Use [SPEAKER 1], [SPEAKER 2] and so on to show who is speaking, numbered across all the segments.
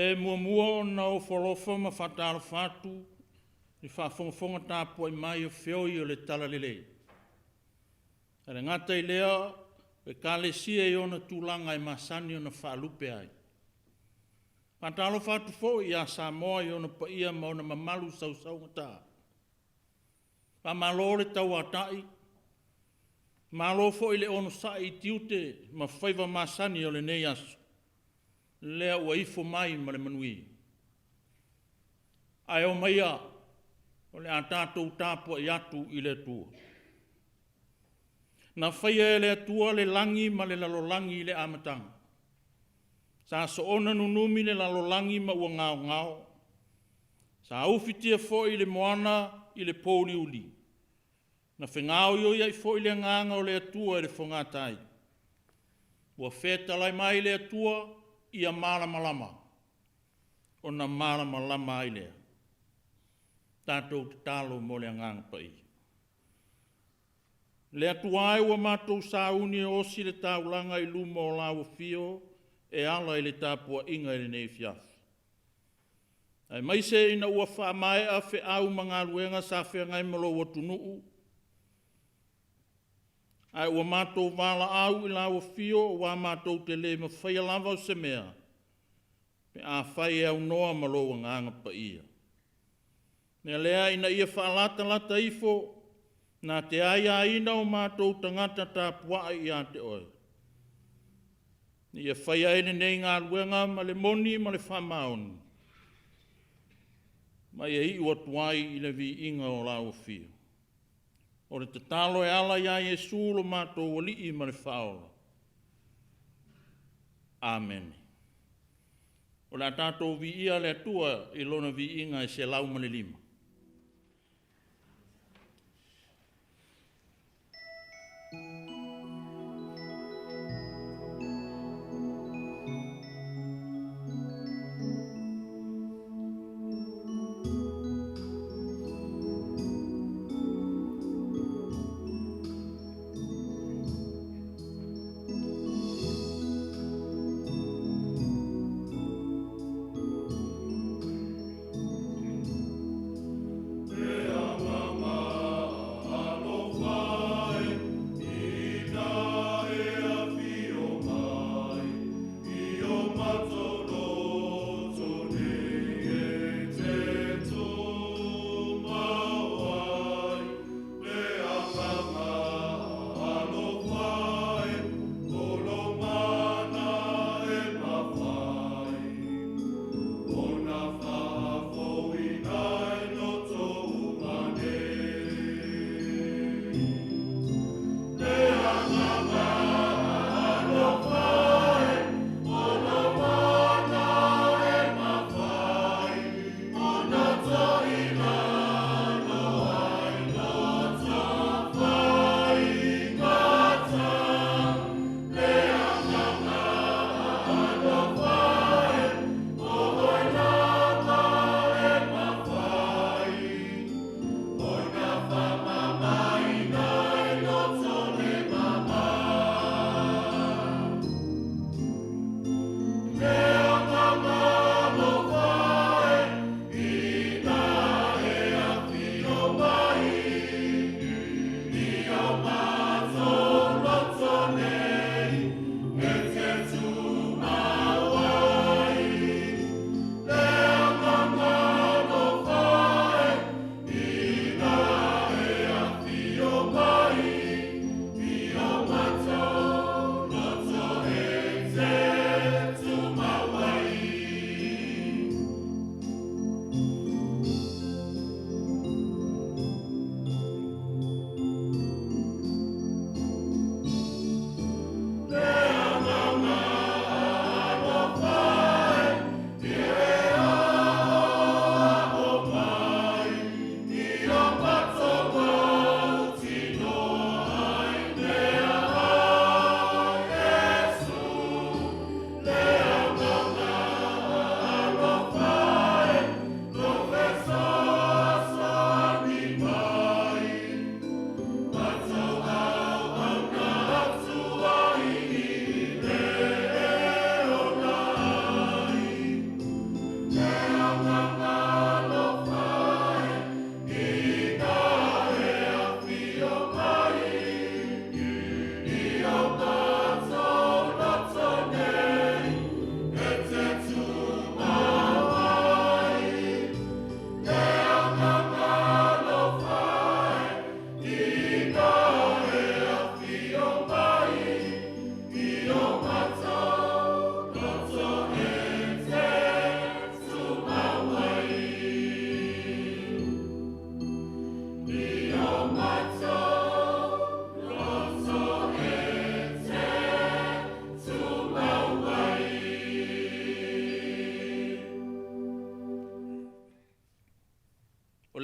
[SPEAKER 1] E mua na o folofa ma whatala whatu, ni whafonga tāpua I mai o whio I o le tala lele. Ere ngata I lea, e kale sia I ona tūlanga I masani ona whaalupe ai. Pantalo whatu fo I a Samoa I ona pa ia ma ona mamalu sau ngata. Pa malore tau atai, malo fo I le ono sa I tiute ma whaiva masani o le nei asu. Lea ua ifo mai ma le manui. Ai o maia, o le a tātou tāpua I atu I le tua. Na whaia e le atua le langi ma le lalolangi I le amatanga. Sa so ona nunumi le lalolangi ma ua ngao ngao. Sa ufitia fo I le moana I le pōli uli. Na whengao yo ia I fo I le nganga o le atua e le whangatai. Ua wheta lai mai le atua ia marama lama. O na marama lama ai lea. Tātou te talo mo le nganga pai. Le atua e ua mātou sauni o si le taulanga I luma o lawa fio e ala I le tāpua inga I le nei Afiafi. Ai mai se ina ua whaamae a whi au mga ruenga sa whi ngai malo wa tunuu. Ai ua mātou wala au I lawa fio o wa mātou te le ma whaia lava o se mea. Pe a whai au noa malo wa nganga pa ia. Nea lea ina ia whaalata lata ifo na te aia ina o mātou tangata tāpua I a te oi. Ia whaia ene nei ngā ruenga ma le moni ma le whamaoni. Ma ia I ua tuai I le vi inga o lawa fio. O le te talo e ala ia Jesu lo mātou wali I ma le whaola. Amen. O la tātou vi ia le atua I lona vi inga I se lau ma le lima.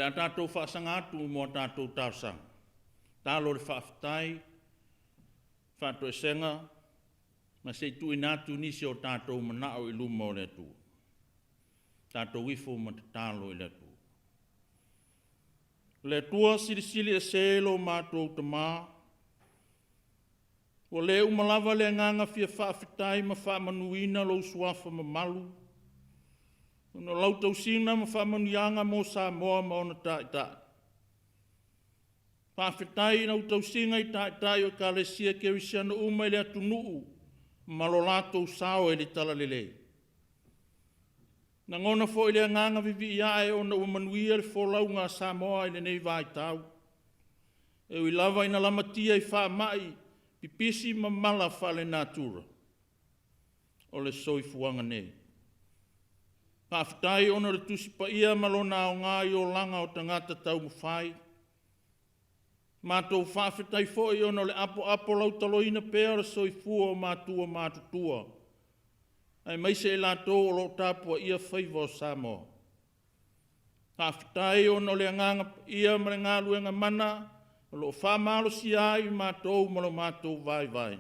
[SPEAKER 1] le a tātou whaasanga atu mo tātou tāsang. Tālo le whaafitai, whātou e senga, ma se tu inatu nisi o tātou manao I luma o le atu. Tātou wifo ma te tālo I le atu. Le tua sirisili e selo mātou te mā, o le umalawa le nganga fia whaafitai ma whaamanuina lo suafa ma malu, no lautau sina ma whaamanuianga mo Samoa ma ona tai. Whaafitai na utau singa I tai o kalesia ke wisiana uma le atu nuu, ma lo lātou sao e le tala lelei. Na ngona fo I le nganga vivi ia e ona umanuia le folau ngā Samoa I le nei vai tau. E ui lava ina lamatia I wha mai, pipisi ma mala whale natura. O le soifuanga nei. Whaafitai ona le tusi pa ia malona o ngā I o langa o tangata tau mawhai. Mātou whaafitai fo I ona le apo lau taloina pēr le soifua o mātua mātutua. Ai mai se lātou o lo tāpua ia whaiva o Samoa. Whaafitai ona le nganga ia ma le ngā luenga mana, o lo whamalo si ai mātou ma lo mātou vai.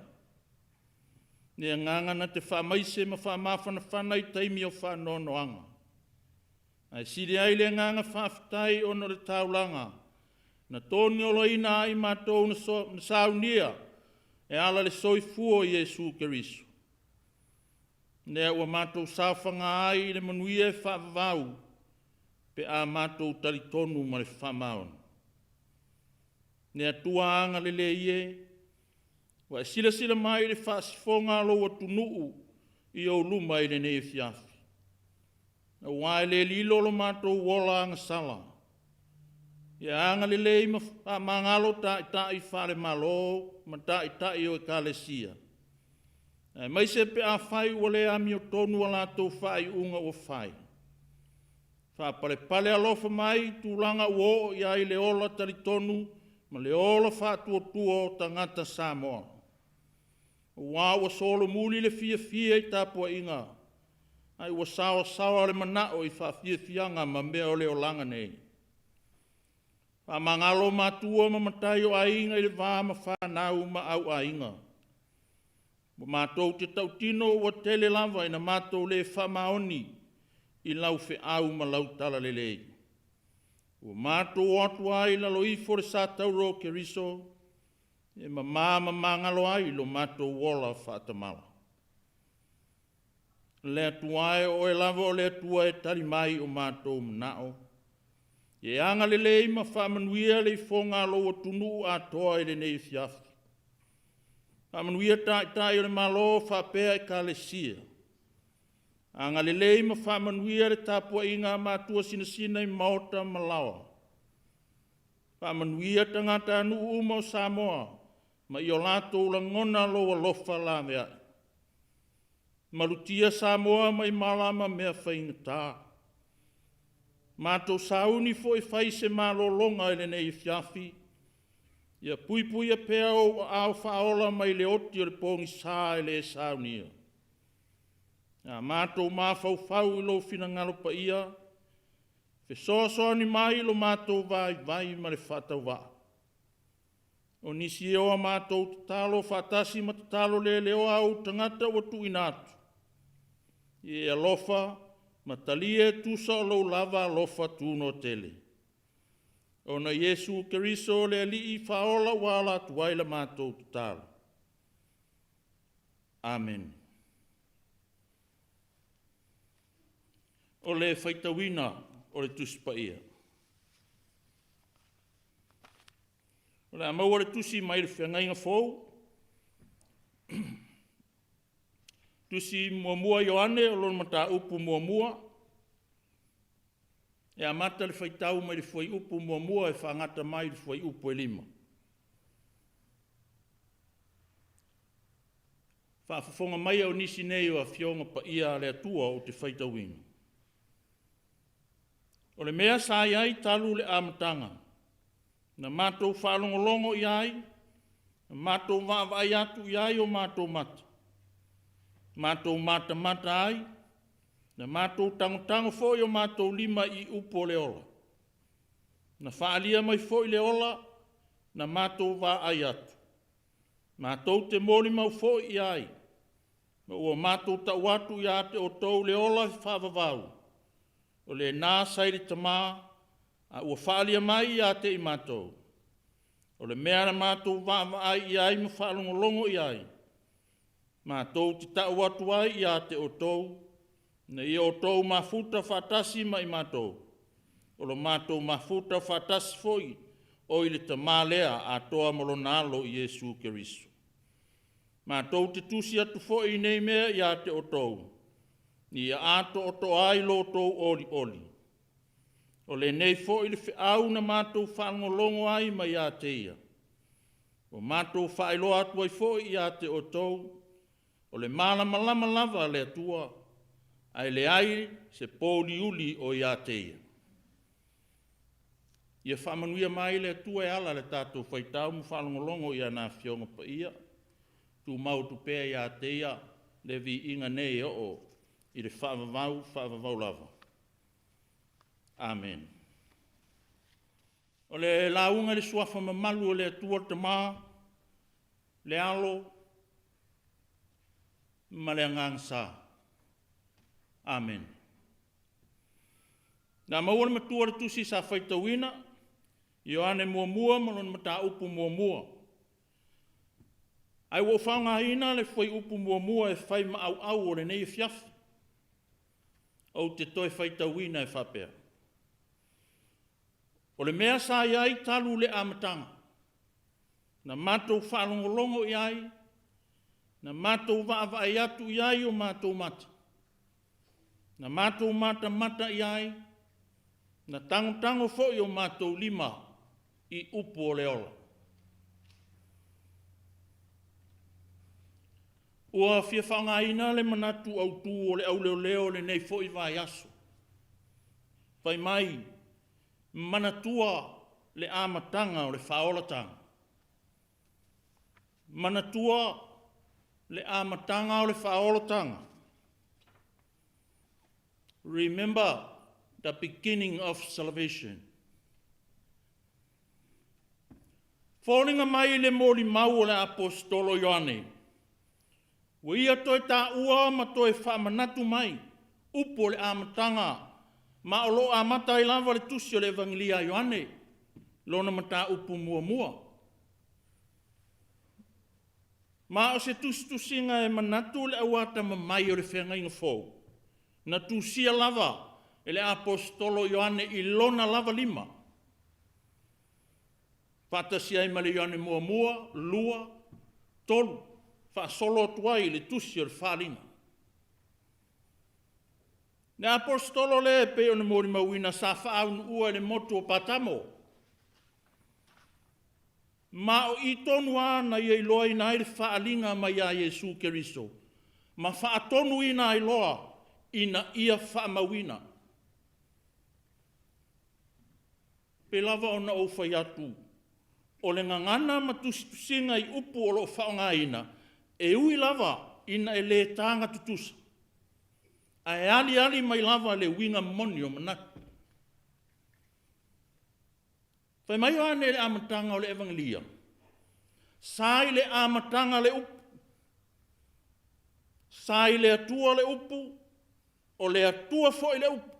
[SPEAKER 1] Nea nganga na te whamaise ma whamawhana whanai taimi o whanonoanga. Ai siri ai le nganga whaafitai ona le taulanga, na tōni o loina ai mātou na saunia, e ala le soifua o Iesu Keriso. Nea ua mātou sāwhanga ai le manuia e whaavavau, pe a mātou taritonu ma le whamaona. Nea tuaanga le ie, wa e sila mai le whaasifonga lo atu nuu I o luma I le ne Afiafi. Na wae le lilo lo mātou wola anga sala. Ia anga le lei ma mangalo tai whare malo, ma tai o e kalesia. Mai se pe a whai ua le ami o tonu a lātou whai unga o whai. Whapare alofa mai tūlanga uo I ai le ola taritonu, ma le ola whātua o tangata Samoa. Wā ua solo muli le fia I Tapuaiga. Ai ua sawa le manao I whawhianga ma mea o le o langa nei. Whamangalo mātua ma matai o ainga I le wāma whanau ma au ainga. Mātou te tautino ua tele lava ina mātou le whamaoni I lau au ma lau tala lelei. Ua mātou atu ai la loifo le sātauro Keriso, e mamama mangalo ai lo mātou wola whātamala. Le atuae o e lava o le atua e tari mai o mātou manao. E anga lelei ma whamanuia le fonga lo atunu a toa I le nei Afiafi. Whamanuia tai o le malo whapea I kalesia. Anga lelei ma whamanuia le Tapuaiga mātua sinasina I maota malawa. Whamanuia tangata anu uma o Samoa, ma I o lātou langona lo alofa la mea. Malutia Samoa mai malama mea whaingata. Mātou sauni fo I whai se malolonga I le nei Afiafi. Ia pui a pea o au whaola mai le oti o le pongi sā I le saunia. Ia mātou mawhau I lo fina ngalo pa ia. Fe soa ni mai lo mātou vai ma le whatau wā. O nisi eo a mātou tatalo whatasi ma tatalo leo au tangata o tu inatu. I alofa ma talie tusa o lo lava alofa tuno tele. O na Iesu Keriso le alii whaola wala tuwaila mātou tatalo. Amen. O le whaitawina o le tuspa ia. O le amaua le tusi mai le whengainga fōu. Tusi muamua Ioane o lona mata upu muamua. E amata le whaitau mai le whai upu muamua e whangata mai le whai upu e lima. Whaafafonga mai au nisi nei o a whionga pa ia le atua o te whaitawina. O le mea sa iai talu le amatanga. Na mātou whalongolongo iai, na mātou wāwai atu iai o mātou mata. Mātou mata ai, na mātou tangotango fōi o mātou lima I upo le ola. Na whaalia mai fo i le ola, na mātou wā ai atu. Mātou te mōri mau fo i ai. Ma ua mātou tau atu i ate o tau le ola whāwawau. O le nā sairi tamā, a ua whaalia mai i ate i mātou. O le mea na mātou wā ai i ai ma whaalongolongo i ai. Mātou te tau atu ai i ate o tau, na i o tau mafuta whatasi mai mātou. O lo mātou mafuta whatasi foi, o i le tamālea a toa molonalo i Jesu Keriso. Mātou te tusi atu foi nei mea i ate o tau, ni a ato o to ai lo tau oli oli. O le nei foi le whiau na mātou whaangolongo ai mai a te ia. O mātou whaelo atu ai foi i ate o tau, o le malama lava le atua, ai le ai se pōli uli o i a te ia. Ia whamanuia mai le atua e ala le tātou whaitau mu whalongolongo i ana whionga pa ia, tu mau tu pēa i a te ia, le vi inga nei o i le whaavavau lava. Amen. O le launga le suafa mamalu o le atua tamā, le alo, ma le angang sa. Amen. Nā maua le matua le tusi sa whaitauina, Ioane mua malon mata upu mua. Ai wo whanga ina le whai upu mua e whai ma au o le nei Afiafi. Au te toi whaitauina e whapea. O le mea sa iai talu le amatanga. Na mātou whalongolongo iai, na mātou vaava ai atu iai o mātou mata. Na mātou mata iai, na tango fo i o mātou lima i upu o le ola. Ua fia whangaina le manatu au tū o le au leo le nei fo i vai aso. Pai mai, manatua le amatanga o le whaolatanga. Manatua le amatanga o le whaolatanga. Remember the beginning of salvation. Fōringa mai le mōri mau o le apostolo Ioane. Wa ia toi tā ua ma toi whamanatu mai, upo le amatanga, ma o lo amata i lava le tusi o le evangelia Ioane, lona ma tā upu mua. Ma o se tusinga e manatu le awata ma mai o le whengainga fōu. Na tusia lava, e le apostolo Ioane i lona lava lima. Whatasia i male Ioane mua, lua, tolu, whaasolo tuai le tusi o le whalina. Ne apostolo le pe o ne mori mawina sa whaun ua le motu o patamo. Ma o i tonu ana i loa i nai le whaalinga mai a Jesu Keriso. Ma whaatonu i nai loa ina ia whaamawina. Pe lava o na ofai atu, o le ngangana matusinga i upu o lo whaongaina, e ui lava ina e le tanga tutusa. A e ali mai lava le winga moni o manatu. Whai mai o ane le amatanga o le evangelia. Sai le amatanga le upu. Sai le atua le upu, o le atua fo i le upu.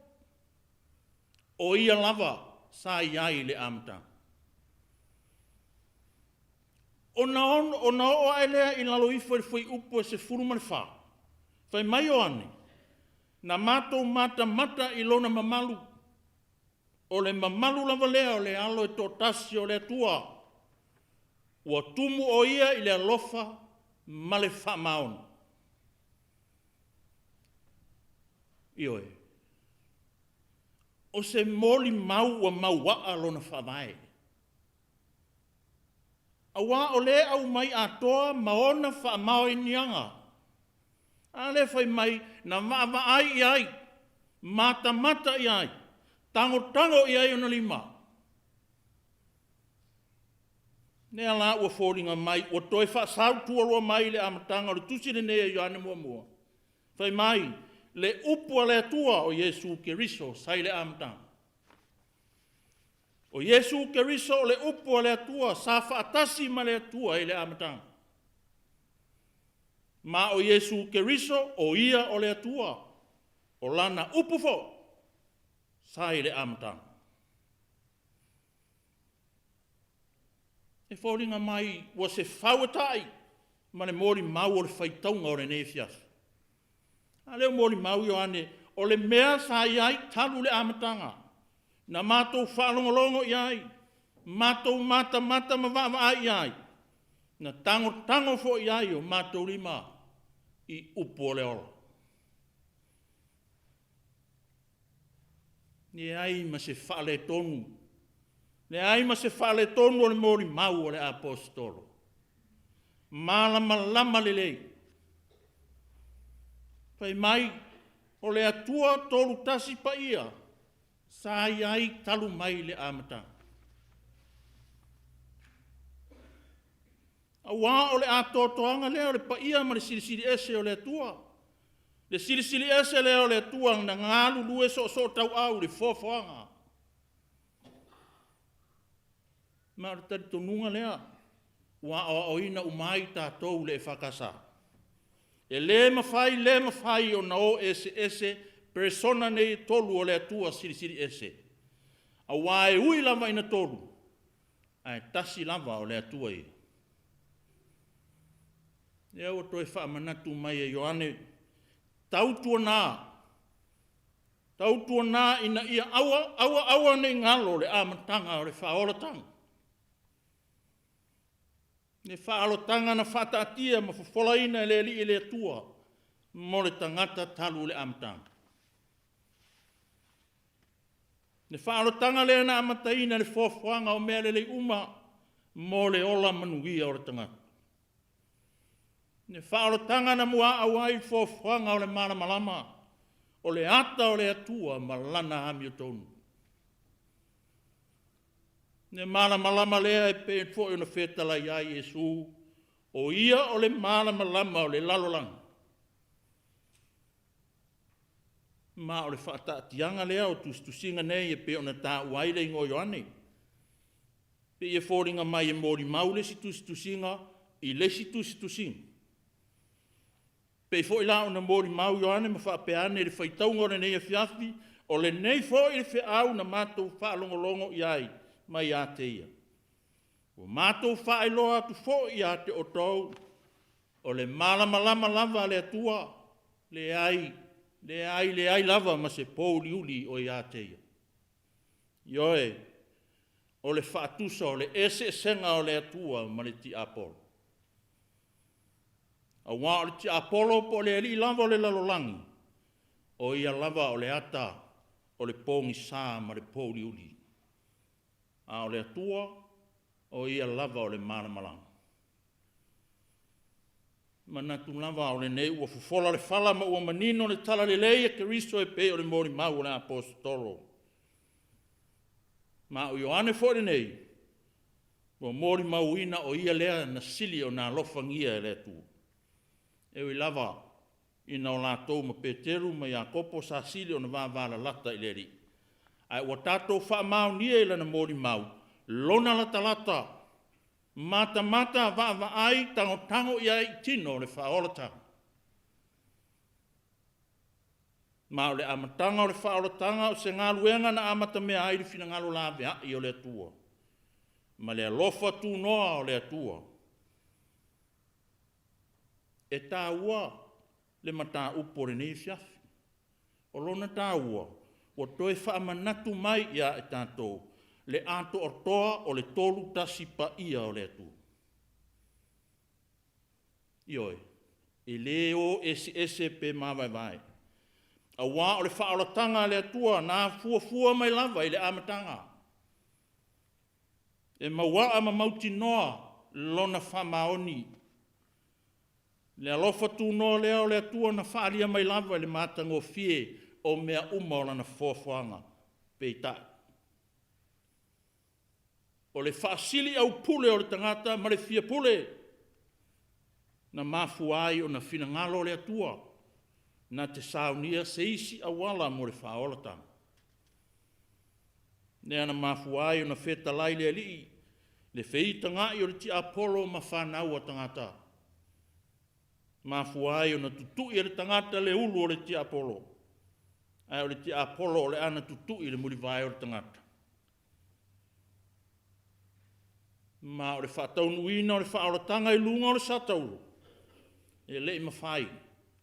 [SPEAKER 1] O ia lava, sai ai le amatanga. O na o aelea i lalo ifo i fwoi upu e se furuma le wha. Whai mai o ane, na mātou mata i lona mamalu. O le mamalu lava lea o le alo e tō tasi o le atua. Ua tumu o ia i le alofa ma le wha maona. Ioe. O se moli mau ua mauaa lona whavae. Awa o le au mai atoa maona wha mao i nianga. A le whai mai na maava ai i ai. Mata i ai. Tango i ai ona lima. Ne ala ua fōringa mai. Ua toi wha sau tuarua mai le amatanga. O le tusi le nea i ane mua. Whai mai le upua le atua o Jesu Keriso sai le amatanga. O Yesu Keriso o le upo o le atua, sa whaatasi ma le atua i le amatanga. Ma o Yesu Keriso o ia o le atua, o lana upufo, sa i le amatanga. E whauringa mai, wa se whauatai, ma le mori mau o le whaitaunga o le nefias. A leo mori mau i ane, o le mea sa iai talu le amatanga. Na mātou whaalongolongo iai, mātou mata ma waa iai, na tango fo iai o mātou rima i upo le ora. Ni ai ma se whaale tonu, ne ai ma se whaale tonu o le mori mau o le apostolo. Malama lama le lei. Pai mai, o le atua tolu tasi pa ia, sa iai talu mai le amata. A wā o le atotoanga leo le pa ia ma le silisili ese o le atua. Le silisili ese leo le atua na ngalu lue so tau au le fofoanga. Ma le tari tonunga lea, wā o ina umai tātou le whakasa. E le mawhai o na o ese persona nei tolu o le atua sirisiri ese. A wae ui lava ina tolu. Ai tasi lava o le atua i. E au toi whaamanatu mai e Ioane. Tautua nā ina ia awa nei ngalo le amatanga o le whaoratanga. Ne whaolotanga na whataatia ma whawholaina le li le atua. Mo le tangata talu le amatanga. Ne whaolotanga le na amataina le whawhanga o mea le uma mo le ola manuia o le tangata. Ne whaolotanga na mua awai whawhanga o le malamalama o le ata o le atua ma lana hami o tonu. Ne malamalama lea e pe fo e na whetala ia Yesu o ia o le malamalama o le lalolanga. Ma o le whaatatianga lea o tustusinga nei e pe o na tā uaile ingo Ioane. Pe e whoringa mai e mori maule si tustusinga i lesi tustusinga. Pe fo ila o na mori mau Ioane ma whaapeane le whaitaunga o le nei Afiafi o le nei fo i le whiau na mātou whaalongolongo iai mai a te ia. O mātou whaeloa atu fo i a te o tau o le malamalama lava le atua le ai lava ma se pouli uli o i a te ia. Ioe, o le whaatusa o le ese senga o le atua ma le ti apolo. A wā o le ti apolo po le ali lava o le lalolangi. O ia lava o le ata o le pongi sā ma le pouli uli. A o le atua o ia lava o le malamalanga. Manatu lava o le nei ua fufola le fala ma ua manino le tala le leia ke riso e pe o le mori mau o le apostolo. Ma o Ioane fo le nei, ua mori mau ina o ia lea na sili o na lofangia e le atua. E ui lava ina o lātou ma Peteru ma Iakopo sa sili o na vāvāla lata i le ri. Ai ua tātou whaamau nia i lana mori mau, lona lata, mata va ai tango i ai tino le whaolatanga. Ma o le amatanga o le whaolatanga o se ngā luenga na amata mea ai fina ngalo la vea i o le atua. Ma le alofa tu noa o le atua. E tā ua le mata upo le nei fiafi. O lona tā ua, o toi whaamanatu mai ia e tātou. Le ato ortoa o le tolu tasi pa ia o le atu. Ioi, e leo ese pe mawai. A wā o le whaolatanga le atua nā fua mai lava i le amatanga. E maua ama mauti noa lona whamaoni. Le alofa tu noa leo le atua na whaalia mai lava i le mātango fie o mea uma o lana fōwhanga peitai. O le whaasili au pule o le tangata ma le fia pule. Na mafuai o na fina ngalo le atua. Na te saunia se isi awala mo le whaolatanga. Ne ana mafuai o na whetalai le li. Le whita ngai o le ti apolo ma whanau a tangata. Mafuai o na tutu i le tangata le ulu o le ti apolo. Ai o le ti apolo o le ana tutu i le muri vai o le tangata. Ma o le whataunu o le whaoratanga i lunga o le sataulu. E le mawhai.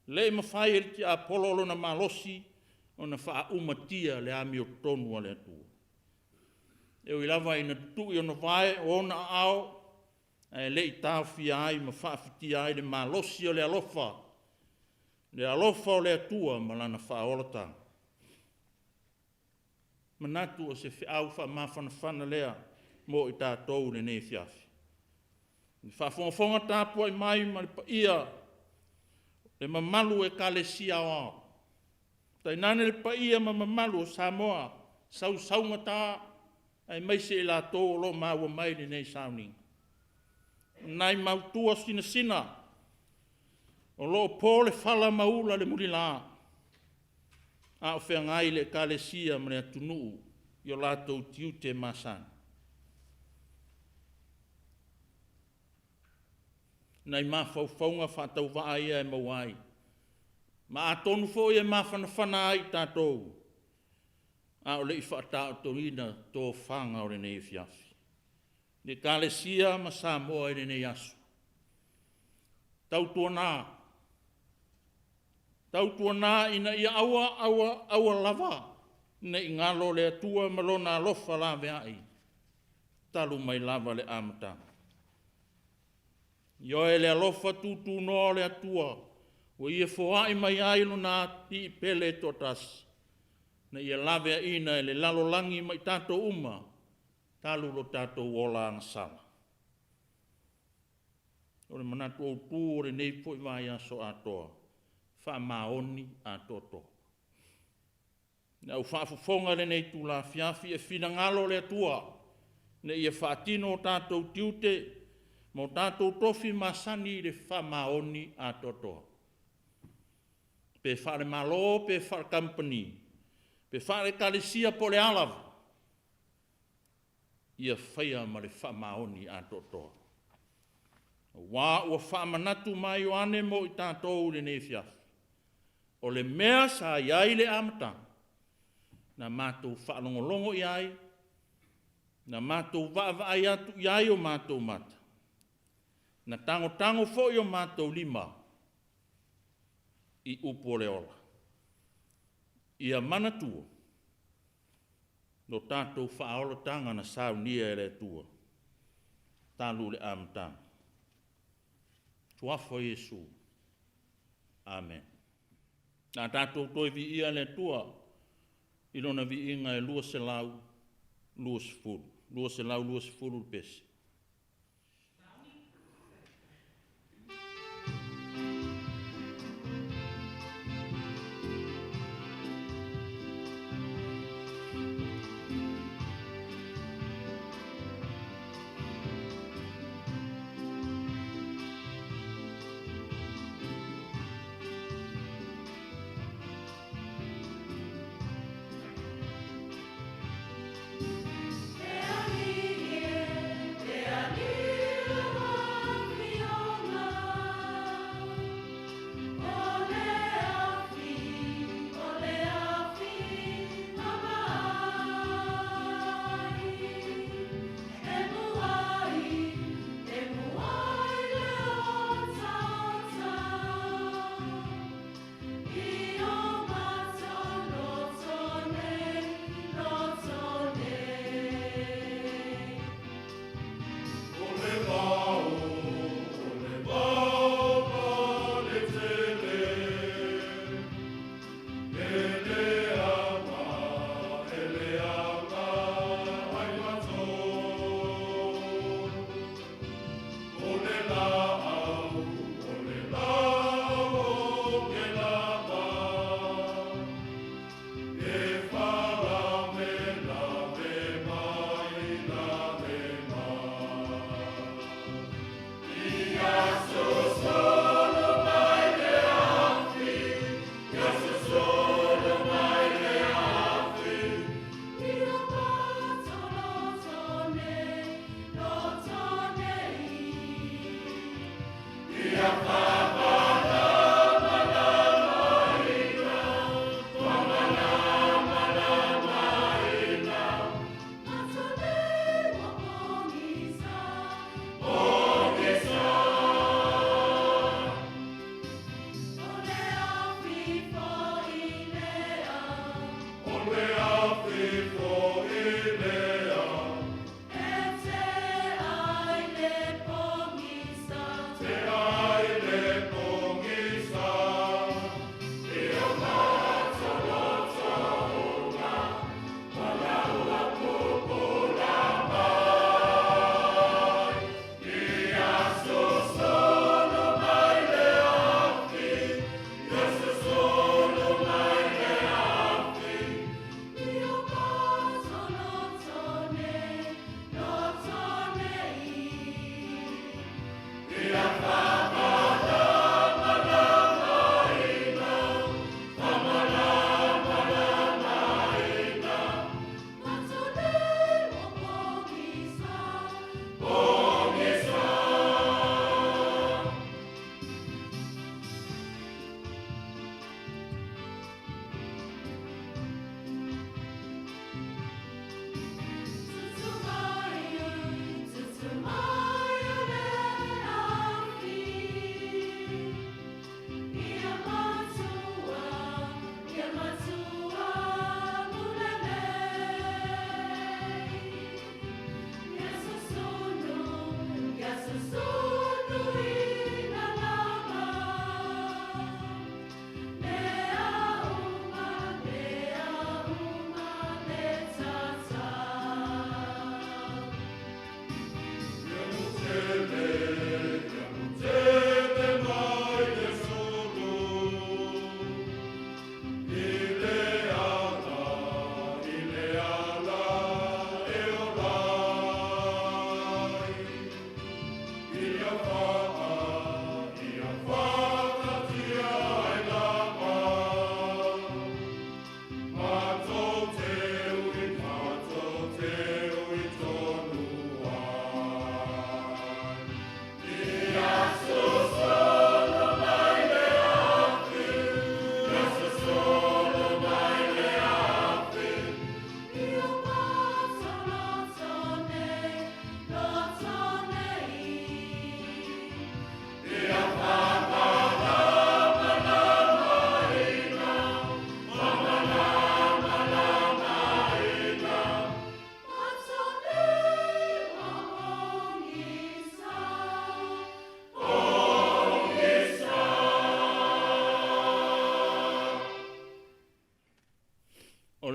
[SPEAKER 1] Le mawhai e le ti apolo lo na malosi o na wha umatia le ami o tonu a le atua. E o ilawa ina tutu i o na vai o na ao. E le i tāwhi ai ma whaafiti ai le malosi o le alofa. Le alofa o le atua ma lana whaoratanga. Manatu o se whiau wha mawhanawhana lea mo i tātou le nei Afiafi. Ni whawhongafonga tāpua i mai ma le paia le mamalu e kalesia o ao. Tai nane le paia ma mamalu o Samoa saunga tā ai maise i lātou o lo maua mai le nei sauninga. Nai mautua sina o lo po le whala maula le muri la. A o whengai le kalesia ma le atunuu i o lātou tiu te masana. Nai mawhauwhaunga whatau waai e mawai. Ma atonu fo e mawhanawhana ai tātou. A o le i whaatau torina tō whanga o le nei Afiafi. Le kalesia ma Samoa e le nei asu. Tautua nā ina ia aua lava. Ne i ngalo le atua malona alofa la veai. Talu mai lava le amatanga. Io e le alofa tutu no le atua. O ia foai mai ailu na ti pele totas. Na ia lave ina e le lalolangi mai tato uma. Talu lo tato wola angasala. O le manatu o tu o le nei poi vai aso atoa. Wha maoni atoto. Na u whaafufonga le nei tu la Afiafi e whina ngalo le atua. Na ia whaatino o tato tiute. Mo tātou Tofi masani le whamaoni a toto. Pe whare malo, pe whare company. Pe whare kalesia po le alawa. Ia whaia ma le whamaoni a toto. Wā ua whamanatu mai o ane mo i tātou le nei Afiafi. O le mea sa iai le amata. Na mātou whaalongolongo iai. Na mātou vaavai atu iai o mātou mata. Na tango fo i o mātou lima i upo le ola. Ia manatua no tātou whaola tanga na saunia e le tua. Tālu le amatanga. Tuafo Yesu. Amen. Nā tātou toi vi ia le tua. Ilona vi inga e lua se lau, lua se fulu. Lua se lau, lua se fulu pesi.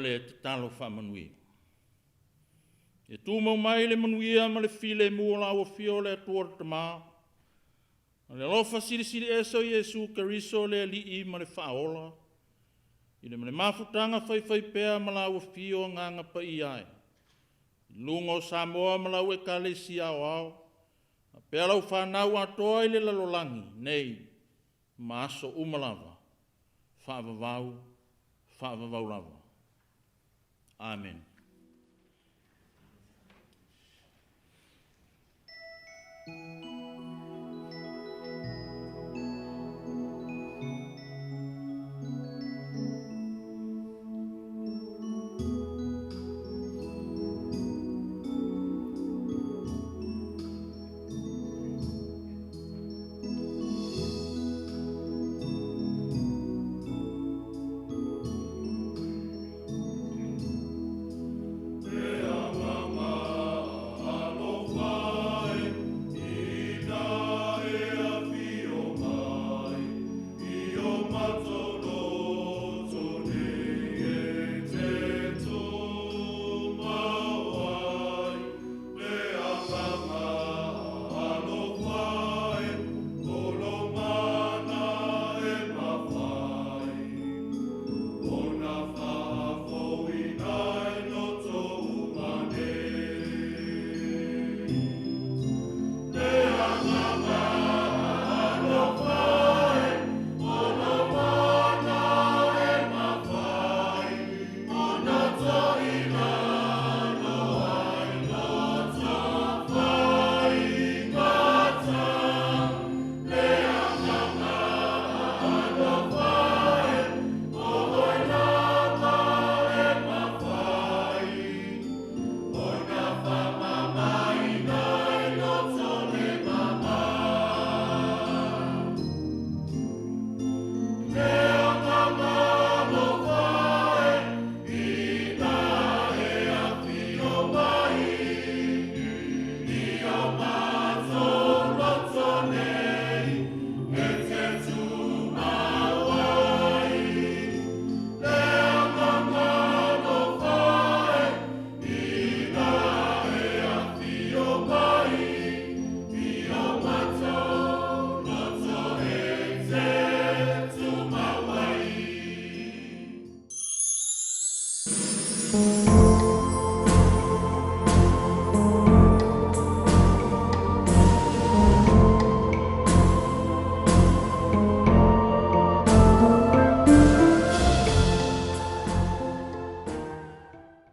[SPEAKER 1] le te talo whamanuia. E tū mau mai le manuia ma le file mua la o fio le tuar te maa. Le lofa siri eso Yesu kariso le li I ma le whaola. I le mafutanga whai pea ma la o fio nganga pa I ai. Lungo Samoa ma la o e kalesi au au. Pea lau whanau atoa I le lalolangi, nei, maaso umalava, whaavavau lava. Amen.